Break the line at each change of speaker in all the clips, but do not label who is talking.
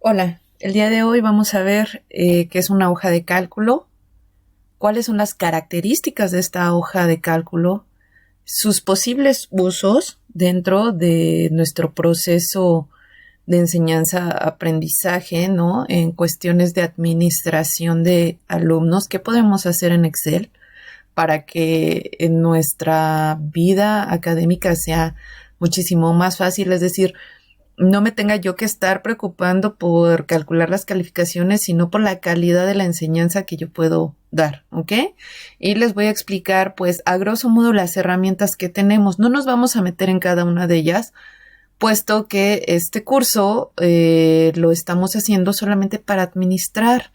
Hola, el día de hoy vamos a ver qué es una hoja de cálculo, cuáles son las características de esta hoja de cálculo, sus posibles usos dentro de nuestro proceso de enseñanza-aprendizaje, ¿no? En cuestiones de administración de alumnos, qué podemos hacer en Excel para que en nuestra vida académica sea muchísimo más fácil, es decir, no me tenga yo que estar preocupando por calcular las calificaciones, sino por la calidad de la enseñanza que yo puedo dar, ¿ok? Y les voy a explicar, pues, a grosso modo las herramientas que tenemos. No nos vamos a meter en cada una de ellas, puesto que este curso lo estamos haciendo solamente para administrar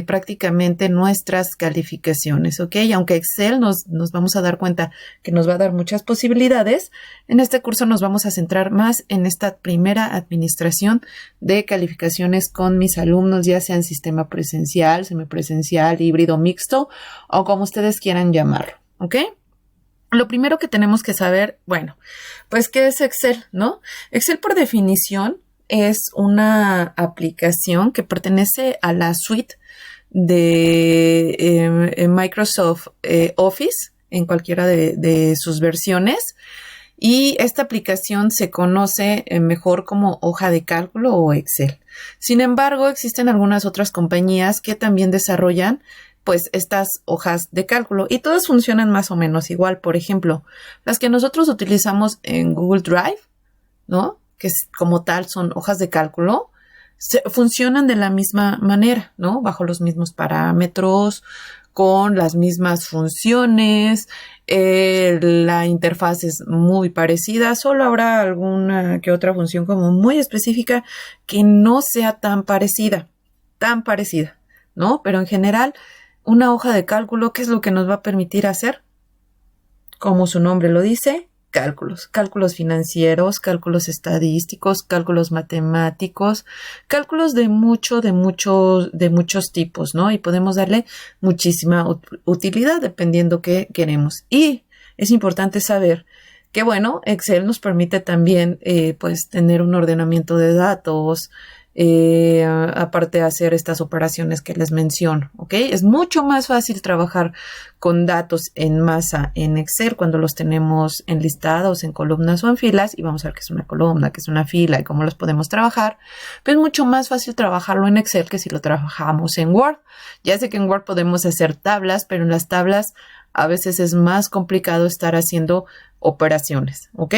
prácticamente nuestras calificaciones, ¿ok? Y aunque Excel nos vamos a dar cuenta que nos va a dar muchas posibilidades, en este curso nos vamos a centrar más en esta primera administración de calificaciones con mis alumnos, ya sea en sistema presencial, semipresencial, híbrido, mixto o como ustedes quieran llamarlo, ¿ok? Lo primero que tenemos que saber, bueno, pues ¿qué es Excel, no? Excel por definición es una aplicación que pertenece a la suite de Microsoft Office en cualquiera de sus versiones. Y esta aplicación se conoce mejor como hoja de cálculo o Excel. Sin embargo, existen algunas otras compañías que también desarrollan pues estas hojas de cálculo y todas funcionan más o menos igual. Por ejemplo, las que nosotros utilizamos en Google Drive, ¿no? Que como tal son hojas de cálculo, funcionan de la misma manera, ¿no? Bajo los mismos parámetros, con las mismas funciones, la interfaz es muy parecida, solo habrá alguna que otra función como muy específica que no sea tan parecida, ¿no? Pero en general, una hoja de cálculo, ¿qué es lo que nos va a permitir hacer? Como su nombre lo dice, cálculos financieros, cálculos estadísticos, cálculos matemáticos, cálculos de muchos tipos, ¿no? Y podemos darle muchísima utilidad dependiendo qué queremos. Y es importante saber que, bueno, Excel nos permite también, pues, tener un ordenamiento de datos, aparte de hacer estas operaciones que les menciono, ¿ok? Es mucho más fácil trabajar con datos en masa en Excel cuando los tenemos enlistados en columnas o en filas y vamos a ver qué es una columna, qué es una fila y cómo los podemos trabajar, pero es mucho más fácil trabajarlo en Excel que si lo trabajamos en Word. Ya sé que en Word podemos hacer tablas, pero en las tablas a veces es más complicado estar haciendo operaciones, ¿ok?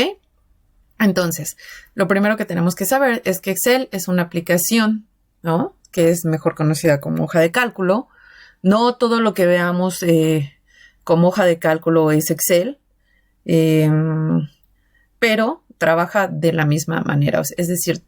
Entonces, lo primero que tenemos que saber es que Excel es una aplicación, ¿no? Que es mejor conocida como hoja de cálculo. No todo lo que veamos como hoja de cálculo es Excel, pero trabaja de la misma manera, es decir,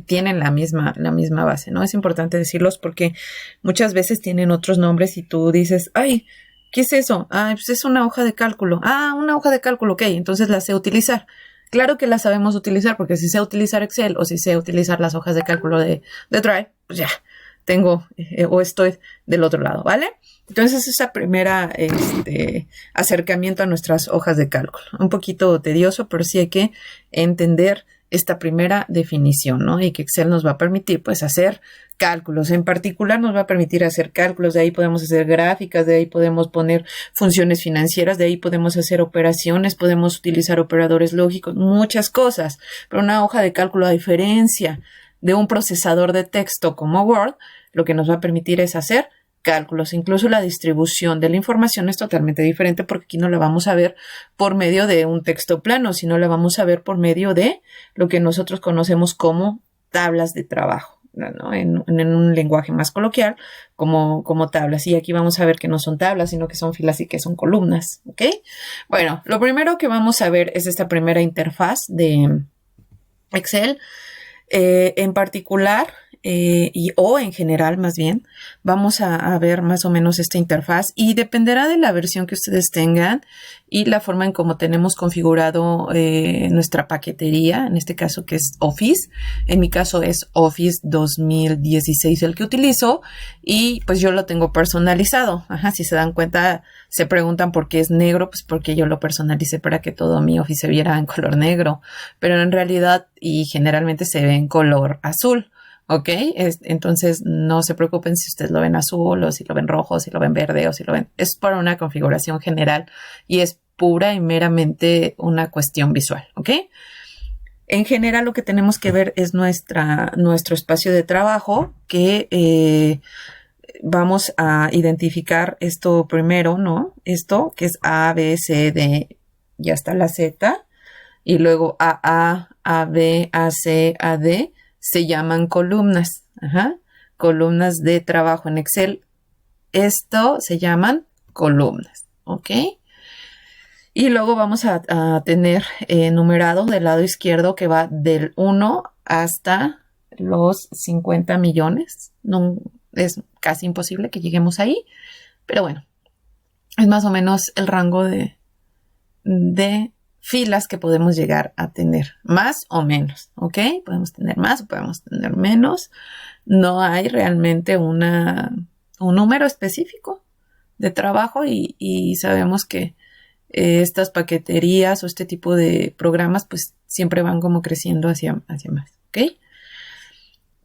tienen la misma base, ¿no? Es importante decirlos porque muchas veces tienen otros nombres y tú dices, ay, ¿qué es eso? Ah, pues es una hoja de cálculo. Ah, una hoja de cálculo, ok, entonces la sé utilizar. Claro que la sabemos utilizar porque si sé utilizar Excel o si sé utilizar las hojas de cálculo de Drive, pues ya tengo o estoy del otro lado, ¿vale? Entonces esa primera acercamiento a nuestras hojas de cálculo. Un poquito tedioso, pero sí hay que entender esta primera definición, ¿no? Y que Excel nos va a permitir, pues, hacer cálculos. En particular nos va a permitir hacer cálculos, de ahí podemos hacer gráficas, de ahí podemos poner funciones financieras, de ahí podemos hacer operaciones, podemos utilizar operadores lógicos, muchas cosas. Pero una hoja de cálculo, a diferencia de un procesador de texto como Word, lo que nos va a permitir es hacer cálculos. Incluso la distribución de la información es totalmente diferente porque aquí no la vamos a ver por medio de un texto plano, sino la vamos a ver por medio de lo que nosotros conocemos como tablas de trabajo, ¿no? En un lenguaje más coloquial como tablas. Y aquí vamos a ver que no son tablas, sino que son filas y que son columnas, ¿ok? Bueno, lo primero que vamos a ver es esta primera interfaz de Excel. En particular, o en general más bien, vamos a ver más o menos esta interfaz y dependerá de la versión que ustedes tengan y la forma en cómo tenemos configurado nuestra paquetería, en este caso que es Office. En mi caso es Office 2016 el que utilizo y pues yo lo tengo personalizado. Ajá, si se dan cuenta, se preguntan por qué es negro, pues porque yo lo personalicé para que todo mi Office se viera en color negro, pero en realidad y generalmente se ve en color azul. ¿Ok? Entonces no se preocupen si ustedes lo ven azul o si lo ven rojo, o si lo ven verde o si lo ven... Es para una configuración general y es pura y meramente una cuestión visual. ¿Ok? En general lo que tenemos que ver es nuestro espacio de trabajo que vamos a identificar esto primero, ¿no? Esto que es A, B, C, D, ya está la Z, y luego A, B, A, C, A, D, se llaman columnas, columnas de trabajo en Excel. Esto se llaman columnas, ¿ok? Y luego vamos a tener numerado del lado izquierdo que va del 1 hasta los 50 millones. No, es casi imposible que lleguemos ahí, pero bueno, es más o menos el rango de filas que podemos llegar a tener, más o menos, ¿ok? Podemos tener más o podemos tener menos. No hay realmente un número específico de trabajo y sabemos que estas paqueterías o este tipo de programas pues siempre van como creciendo hacia más, ¿ok?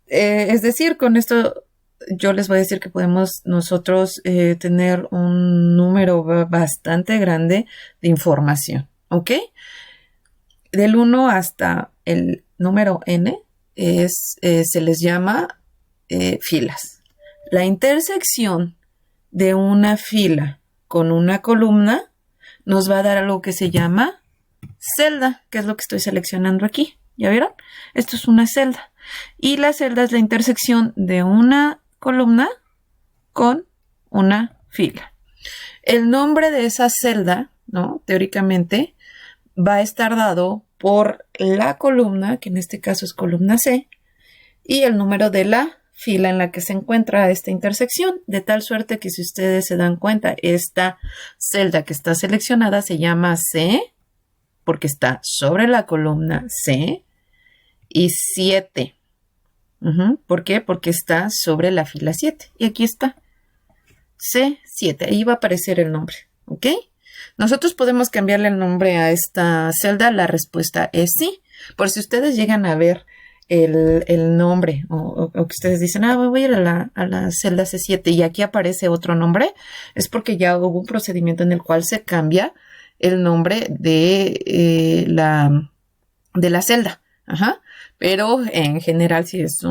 Es decir, con esto yo les voy a decir que podemos nosotros tener un número bastante grande de información, ¿ok? Del 1 hasta el número n se les llama filas. La intersección de una fila con una columna nos va a dar algo que se llama celda, que es lo que estoy seleccionando aquí. ¿Ya vieron? Esto es una celda. Y la celda es la intersección de una columna con una fila. El nombre de esa celda, ¿no? Teóricamente, va a estar dado por la columna, que en este caso es columna C, y el número de la fila en la que se encuentra esta intersección, de tal suerte que si ustedes se dan cuenta, esta celda que está seleccionada se llama C, porque está sobre la columna C, y 7. ¿Por qué? Porque está sobre la fila 7. Y aquí está. C7. Ahí va a aparecer el nombre. ¿Ok? Nosotros podemos cambiarle el nombre a esta celda. La respuesta es sí. Por si ustedes llegan a ver el nombre o que ustedes dicen, voy a ir a la celda C7 y aquí aparece otro nombre, es porque ya hubo un procedimiento en el cual se cambia el nombre de la celda. Pero en general si es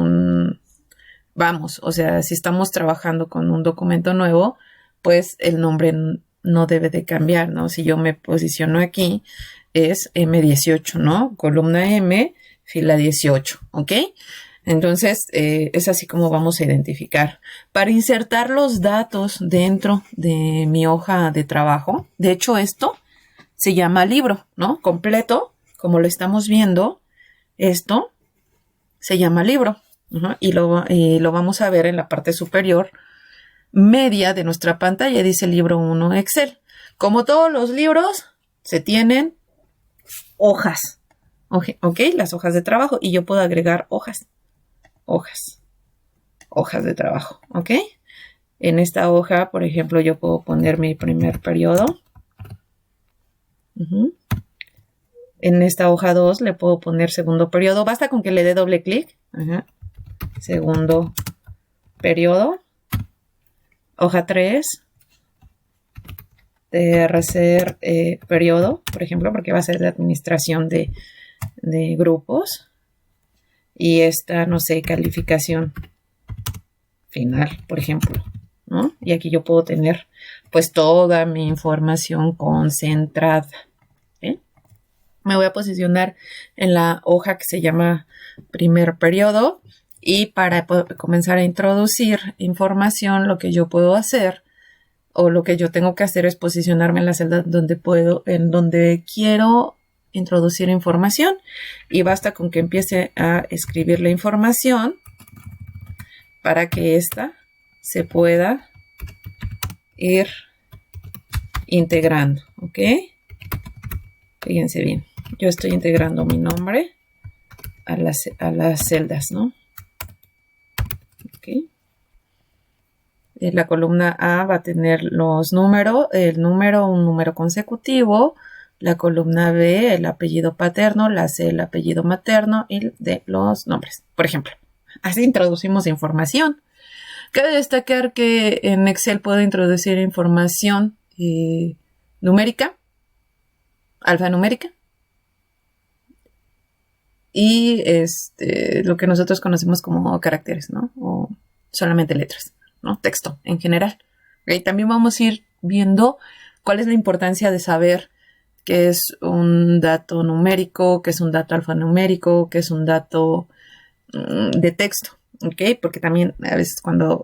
si estamos trabajando con un documento nuevo, pues el nombre no debe de cambiar, ¿no? Si yo me posiciono aquí, es M18, ¿no? Columna M, fila 18, ¿ok? Entonces, es así como vamos a identificar. Para insertar los datos dentro de mi hoja de trabajo, de hecho esto se llama libro, ¿no? Completo, como lo estamos viendo, esto se llama libro. Y lo vamos a ver en la parte superior media de nuestra pantalla, dice libro 1 Excel. Como todos los libros, se tienen hojas, ¿ok? Las hojas de trabajo, y yo puedo agregar hojas de trabajo, ¿ok? En esta hoja, por ejemplo, yo puedo poner mi primer periodo. En esta hoja 2 le puedo poner segundo periodo. Basta con que le dé doble clic. Segundo periodo. Hoja 3. Tercer periodo, por ejemplo, porque va a ser de administración de grupos. Y esta, no sé, calificación final, por ejemplo, ¿no? Y aquí yo puedo tener pues toda mi información concentrada. Me voy a posicionar en la hoja que se llama primer periodo y para comenzar a introducir información, lo que yo puedo hacer o lo que yo tengo que hacer es posicionarme en la celda en donde quiero introducir información, y basta con que empiece a escribir la información para que ésta se pueda ir integrando, ¿ok? Fíjense bien. Yo estoy integrando mi nombre a las celdas, ¿no? Ok. La columna A va a tener los números, un número consecutivo, la columna B, el apellido paterno, la C, el apellido materno, y de los nombres, por ejemplo. Así introducimos información. Cabe destacar que en Excel puedo introducir información numérica, alfanumérica, y lo que nosotros conocemos como caracteres, ¿no? O solamente letras, ¿no? Texto en general. ¿Okay? También vamos a ir viendo cuál es la importancia de saber qué es un dato numérico, qué es un dato alfanumérico, qué es un dato de texto. ¿Ok? Porque también a veces cuando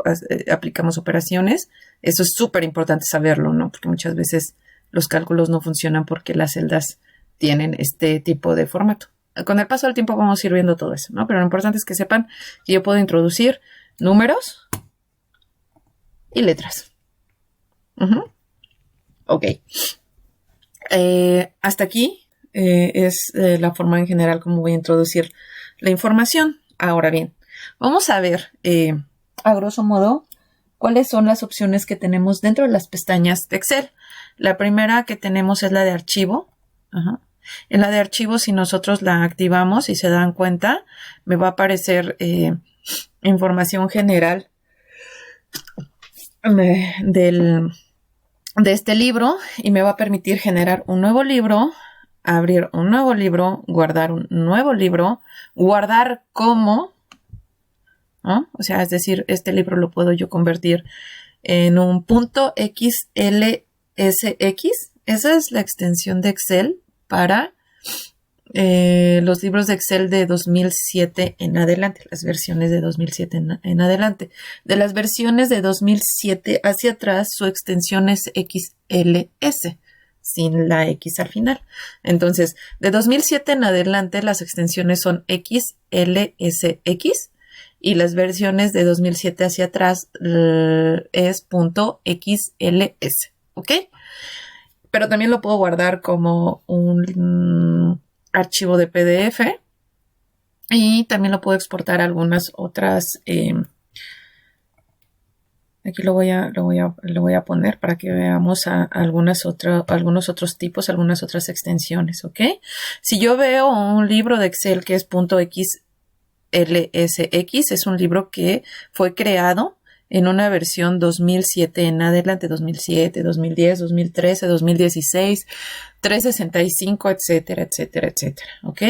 aplicamos operaciones, eso es súper importante saberlo, ¿no? Porque muchas veces los cálculos no funcionan porque las celdas tienen este tipo de formato. Con el paso del tiempo vamos a ir viendo todo eso, ¿no? Pero lo importante es que sepan que yo puedo introducir números y letras. Ok. Hasta aquí es la forma en general como voy a introducir la información. Ahora bien, vamos a ver a grosso modo cuáles son las opciones que tenemos dentro de las pestañas de Excel. La primera que tenemos es la de archivo. En la de archivo, si nosotros la activamos y se dan cuenta, me va a aparecer información general de este libro y me va a permitir generar un nuevo libro, abrir un nuevo libro, guardar un nuevo libro, guardar como, ¿no? O sea, es decir, este libro lo puedo yo convertir en un .xlsx. Esa es la extensión de Excel para los libros de Excel de 2007 en adelante, las versiones de 2007 en adelante. De las versiones de 2007 hacia atrás, su extensión es XLS, sin la X al final. Entonces, de 2007 en adelante, las extensiones son XLSX y las versiones de 2007 hacia atrás es .xls, ¿ok? Pero también lo puedo guardar como un archivo de PDF y también lo puedo exportar a algunas otras. Aquí lo voy a poner para que veamos algunos otros tipos, algunas otras extensiones, ¿ok? Si yo veo un libro de Excel que es .xlsx, es un libro que fue creado en una versión 2007 en adelante, 2007, 2010, 2013, 2016, 365, etcétera, etcétera, etcétera, ¿ok?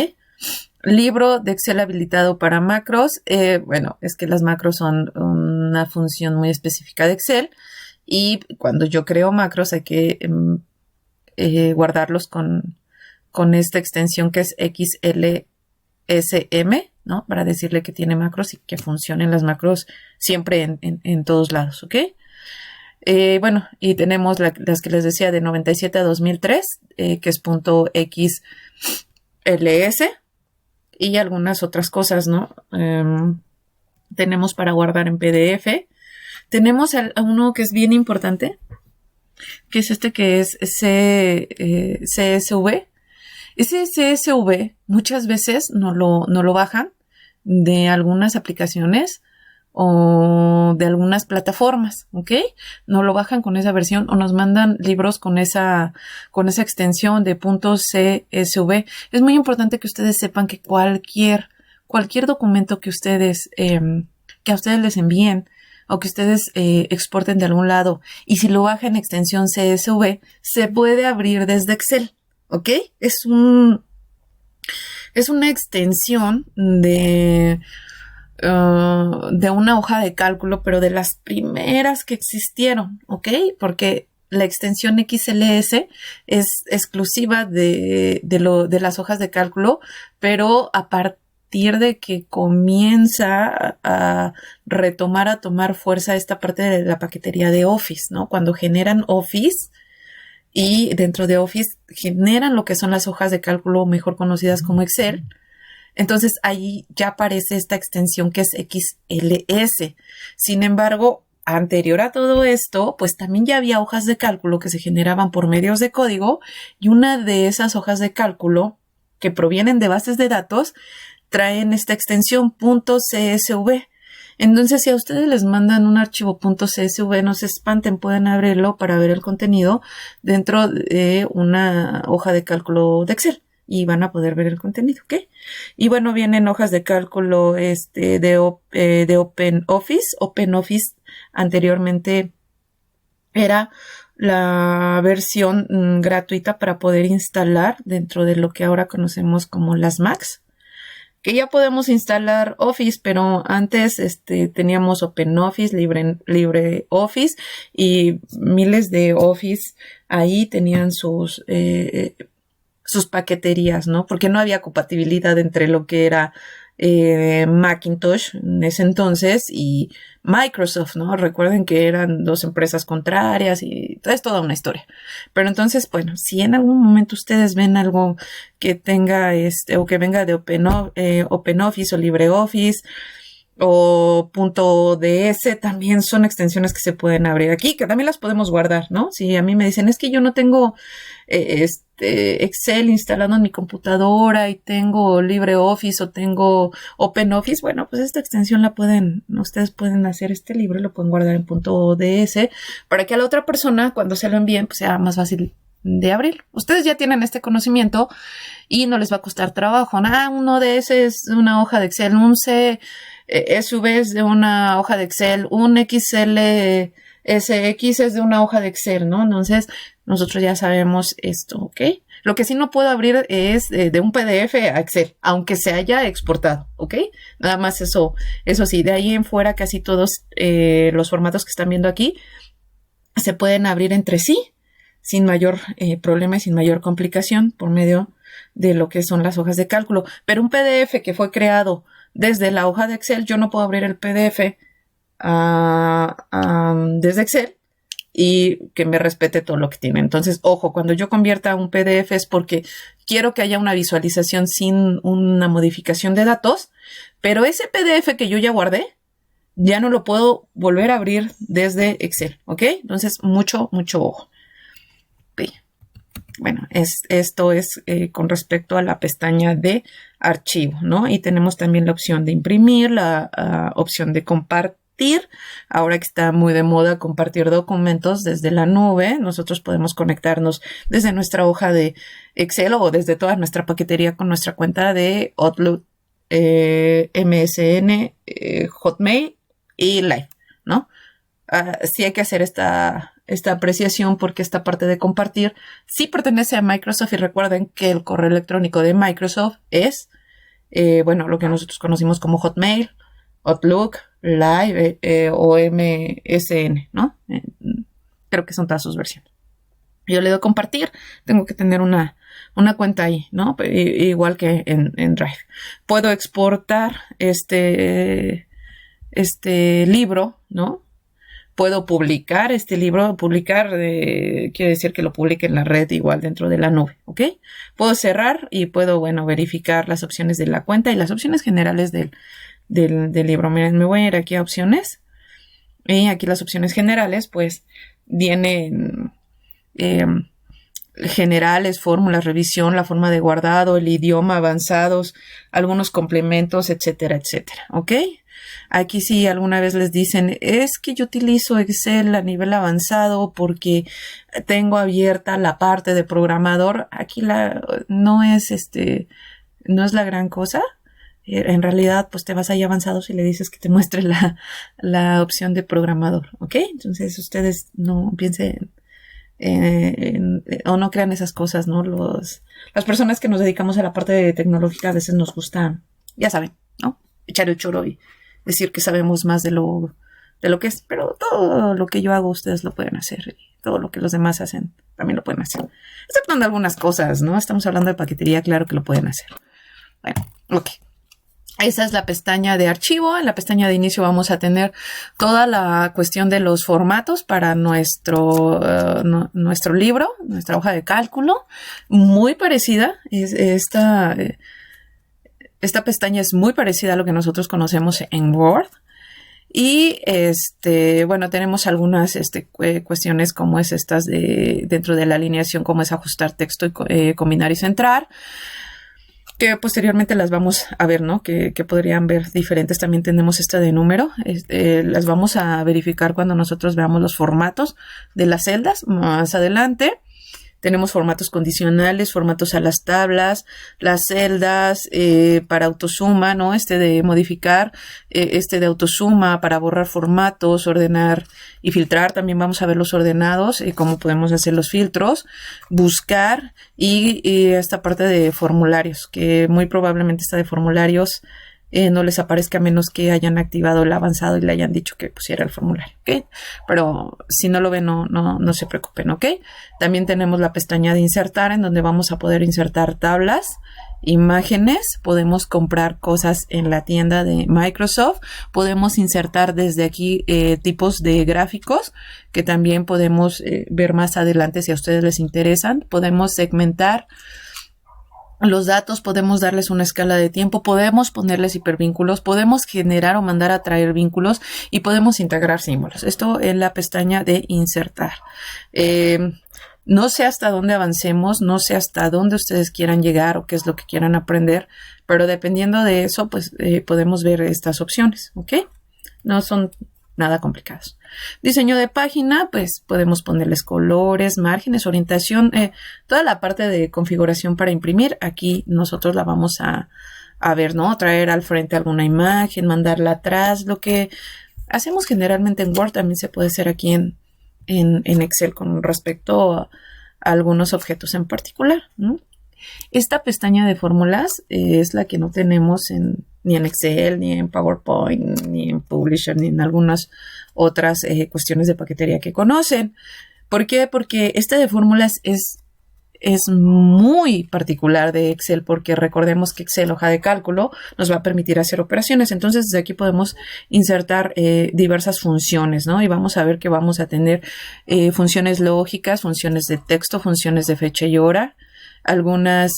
Libro de Excel habilitado para macros. Bueno, es que las macros son una función muy específica de Excel y cuando yo creo macros hay que guardarlos con esta extensión que es XLSM, ¿no? Para decirle que tiene macros y que funcionen las macros siempre en todos lados, ¿ok? Bueno, y tenemos las que les decía de 97 a 2003, que es .xls y algunas otras cosas, ¿no? Tenemos para guardar en PDF. Tenemos uno que es bien importante, que es que es CSV. Ese CSV muchas veces no lo bajan de algunas aplicaciones o de algunas plataformas, ¿ok? No lo bajan con esa versión o nos mandan libros con esa extensión de .csv. Es muy importante que ustedes sepan que cualquier documento que ustedes que a ustedes les envíen o que ustedes exporten de algún lado y si lo bajan en extensión CSV se puede abrir desde Excel, ¿ok? Es una extensión de una hoja de cálculo, pero de las primeras que existieron, ¿ok? Porque la extensión XLS es exclusiva de las hojas de cálculo, pero a partir de que comienza a tomar fuerza esta parte de la paquetería de Office, ¿no? Cuando generan Office y dentro de Office generan lo que son las hojas de cálculo mejor conocidas como Excel. Entonces ahí ya aparece esta extensión que es XLS. Sin embargo, anterior a todo esto, pues también ya había hojas de cálculo que se generaban por medios de código y una de esas hojas de cálculo que provienen de bases de datos traen esta extensión .csv. Entonces, si a ustedes les mandan un archivo .csv, no se espanten, pueden abrirlo para ver el contenido dentro de una hoja de cálculo de Excel. y van a poder ver el contenido, ¿ok? Y bueno, vienen hojas de cálculo de OpenOffice. OpenOffice anteriormente era la versión gratuita para poder instalar dentro de lo que ahora conocemos como las Macs, que ya podemos instalar Office, pero antes teníamos OpenOffice, LibreOffice y miles de Office ahí tenían sus paqueterías, ¿no? Porque no había compatibilidad entre lo que era Macintosh en ese entonces y Microsoft, ¿no? Recuerden que eran dos empresas contrarias y es toda una historia. Pero entonces, bueno, si en algún momento ustedes ven algo que tenga o que venga de OpenOffice o LibreOffice o .ds, también son extensiones que se pueden abrir aquí, que también las podemos guardar, ¿no? Si a mí me dicen, es que yo no tengo Excel instalado en mi computadora y tengo LibreOffice o tengo OpenOffice, bueno, pues esta extensión ustedes pueden hacer este libro y lo pueden guardar en .ds para que a la otra persona, cuando se lo envíen, pues sea más fácil de abrir. Ustedes ya tienen este conocimiento y no les va a costar trabajo. Un ODS es una hoja de Excel, un CSV es de una hoja de Excel, un XLSX es de una hoja de Excel, ¿no? Entonces, nosotros ya sabemos esto, ¿ok? Lo que sí no puedo abrir es de un PDF a Excel, aunque se haya exportado, ¿ok? Nada más eso sí, de ahí en fuera casi todos los formatos que están viendo aquí se pueden abrir entre sí sin mayor problema y sin mayor complicación por medio de lo que son las hojas de cálculo. Pero un PDF que fue creado desde la hoja de Excel, yo no puedo abrir el PDF desde Excel y que me respete todo lo que tiene. Entonces, ojo, cuando yo convierta un PDF es porque quiero que haya una visualización sin una modificación de datos, pero ese PDF que yo ya guardé, ya no lo puedo volver a abrir desde Excel, ¿ok? Entonces, mucho ojo. Okay. Bueno, esto es con respecto a la pestaña de archivo, ¿no? Y tenemos también la opción de imprimir, la opción de compartir. Ahora que está muy de moda compartir documentos desde la nube, nosotros podemos conectarnos desde nuestra hoja de Excel o desde toda nuestra paquetería con nuestra cuenta de Outlook, MSN, Hotmail y Live, ¿no? Sí hay que hacer esta apreciación porque esta parte de compartir sí pertenece a Microsoft y recuerden que el correo electrónico de Microsoft es, lo que nosotros conocimos como Hotmail, Outlook, Live o MSN, ¿no? Creo que son todas sus versiones. Yo le doy compartir, tengo que tener una cuenta ahí, ¿no? Igual que en Drive. Puedo exportar este libro, ¿no? Puedo publicar este libro, quiere decir que lo publique en la red igual dentro de la nube, ¿ok? Puedo cerrar y puedo, verificar las opciones de la cuenta y las opciones generales del libro. Miren, me voy a ir aquí a opciones y aquí las opciones generales, pues, vienen generales, fórmulas, revisión, la forma de guardado, el idioma, avanzados, algunos complementos, etcétera, etcétera, ¿ok? Aquí sí alguna vez les dicen, es que yo utilizo Excel a nivel avanzado porque tengo abierta la parte de programador. Aquí no es la gran cosa. En realidad, pues te vas ahí avanzados y le dices que te muestre la opción de programador, ¿ok? Entonces ustedes no piensen o no crean esas cosas, ¿no? Las personas que nos dedicamos a la parte tecnológica a veces nos gusta, ya saben, ¿no? Echar el choro y decir que sabemos más de lo que es, pero todo lo que yo hago ustedes lo pueden hacer y todo lo que los demás hacen también lo pueden hacer, exceptuando algunas cosas, ¿no? Estamos hablando de paquetería, claro que lo pueden hacer. Bueno, ok. Esa es la pestaña de archivo. En la pestaña de inicio vamos a tener toda la cuestión de los formatos para nuestro libro, nuestra hoja de cálculo, muy parecida. Esta pestaña es muy parecida a lo que nosotros conocemos en Word. Y tenemos algunas cuestiones como es estas dentro de la alineación, como es ajustar texto y combinar y centrar, que posteriormente las vamos a ver, ¿no? Que podrían ver diferentes. También tenemos esta de número. Las vamos a verificar cuando nosotros veamos los formatos de las celdas más adelante. Tenemos formatos condicionales, formatos a las tablas, las celdas para autosuma, ¿no? De modificar, de autosuma para borrar formatos, ordenar y filtrar. También vamos a ver los ordenados, cómo podemos hacer los filtros, buscar y esta parte de formularios, que muy probablemente esta de formularios no les aparezca a menos que hayan activado el avanzado y le hayan dicho que pusiera el formulario, ¿ok? Pero si no lo ven, no se preocupen, ¿ok? También tenemos la pestaña de insertar, en donde vamos a poder insertar tablas, imágenes, podemos comprar cosas en la tienda de Microsoft, podemos insertar desde aquí tipos de gráficos que también podemos ver más adelante si a ustedes les interesan. Podemos segmentar los datos, podemos darles una escala de tiempo, podemos ponerles hipervínculos, podemos generar o mandar a traer vínculos y podemos integrar símbolos. Esto en la pestaña de insertar. No sé hasta dónde avancemos, no sé hasta dónde ustedes quieran llegar o qué es lo que quieran aprender, pero dependiendo de eso, pues podemos ver estas opciones, ¿ok? No son nada complicados. Diseño de página, pues podemos ponerles colores, márgenes, orientación, toda la parte de configuración para imprimir. Aquí nosotros la vamos a ver, ¿no? Traer al frente alguna imagen, mandarla atrás. Lo que hacemos generalmente en Word también se puede hacer aquí en Excel con respecto a algunos objetos en particular, ¿no? Esta pestaña de fórmulas es la que no tenemos ni en Excel, ni en PowerPoint, ni en Publisher, ni en algunas otras cuestiones de paquetería que conocen. ¿Por qué? Porque esta de fórmulas es muy particular de Excel, porque recordemos que Excel, hoja de cálculo, nos va a permitir hacer operaciones. Entonces, desde aquí podemos insertar diversas funciones, ¿no? Y vamos a ver que vamos a tener funciones lógicas, funciones de texto, funciones de fecha y hora, algunas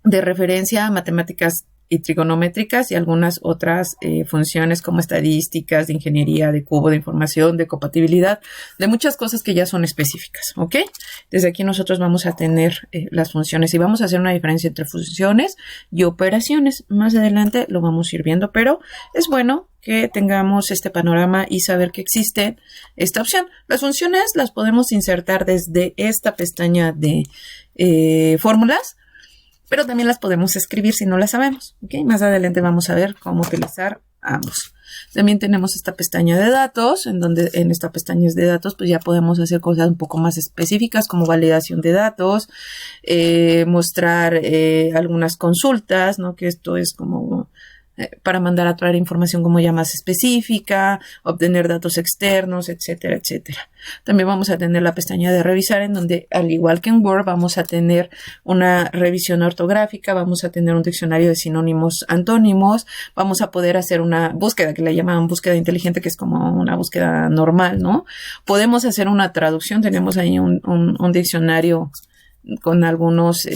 de referencia a matemáticas y trigonométricas y algunas otras funciones como estadísticas, de ingeniería, de cubo de información, de compatibilidad, de muchas cosas que ya son específicas, ¿ok? Desde aquí nosotros vamos a tener las funciones y vamos a hacer una diferencia entre funciones y operaciones. Más adelante lo vamos a ir viendo, pero es bueno que tengamos este panorama y saber que existe esta opción. Las funciones las podemos insertar desde esta pestaña de fórmulas, pero también las podemos escribir si no las sabemos, ¿ok? Más adelante vamos a ver cómo utilizar ambos. También tenemos esta pestaña de datos, en donde en esta pestaña de datos pues ya podemos hacer cosas un poco más específicas como validación de datos, mostrar algunas consultas, ¿no? Que esto es como para mandar a traer información como ya más específica, obtener datos externos, etcétera, etcétera. También vamos a tener la pestaña de revisar, en donde, al igual que en Word, vamos a tener una revisión ortográfica, vamos a tener un diccionario de sinónimos, antónimos, vamos a poder hacer una búsqueda que le llaman búsqueda inteligente, que es como una búsqueda normal, ¿no? Podemos hacer una traducción, tenemos ahí un diccionario con algunos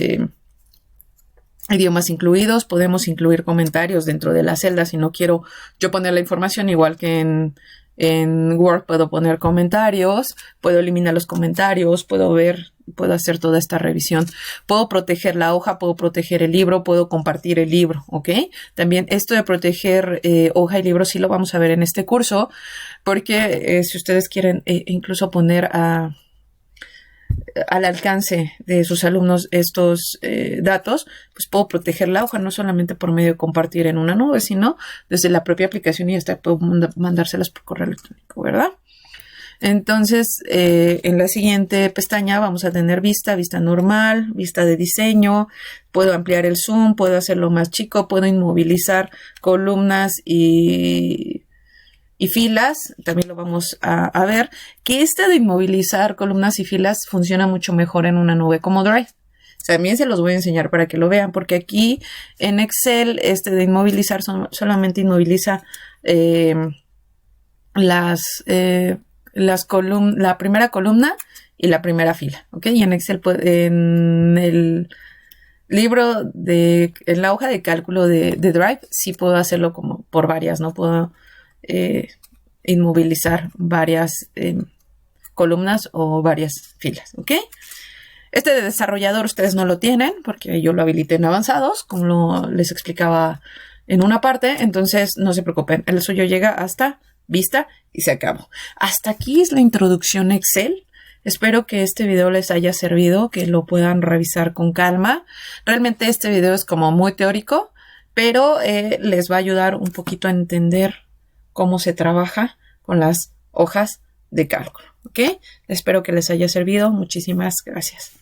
idiomas incluidos, podemos incluir comentarios dentro de la celda. Si no quiero yo poner la información, igual que en Word puedo poner comentarios, puedo eliminar los comentarios, puedo hacer toda esta revisión, puedo proteger la hoja, puedo proteger el libro, puedo compartir el libro, ¿ok? También esto de proteger hoja y libro sí lo vamos a ver en este curso, porque si ustedes quieren incluso poner al alcance de sus alumnos estos datos, pues puedo proteger la hoja no solamente por medio de compartir en una nube, sino desde la propia aplicación y hasta puedo mandárselas por correo electrónico, ¿verdad? Entonces, en la siguiente pestaña vamos a tener vista normal, vista de diseño, puedo ampliar el zoom, puedo hacerlo más chico, puedo inmovilizar columnas y filas. También lo vamos a ver, que esta de inmovilizar columnas y filas funciona mucho mejor en una nube como Drive. También se los voy a enseñar para que lo vean, porque aquí en Excel de inmovilizar solamente inmoviliza la primera columna y la primera fila, ¿ok? Y en Excel, en el libro en la hoja de cálculo de Drive, sí puedo hacerlo como por varias, ¿no? Puedo inmovilizar varias columnas o varias filas, ¿ok? Este de desarrollador ustedes no lo tienen porque yo lo habilité en avanzados, como les explicaba en una parte, entonces no se preocupen, el suyo llega hasta vista y se acabó. Hasta aquí es la introducción a Excel. Espero que este video les haya servido, que lo puedan revisar con calma. Realmente este video es como muy teórico, pero les va a ayudar un poquito a entender cómo se trabaja con las hojas de cálculo, ¿ok? Espero que les haya servido. Muchísimas gracias.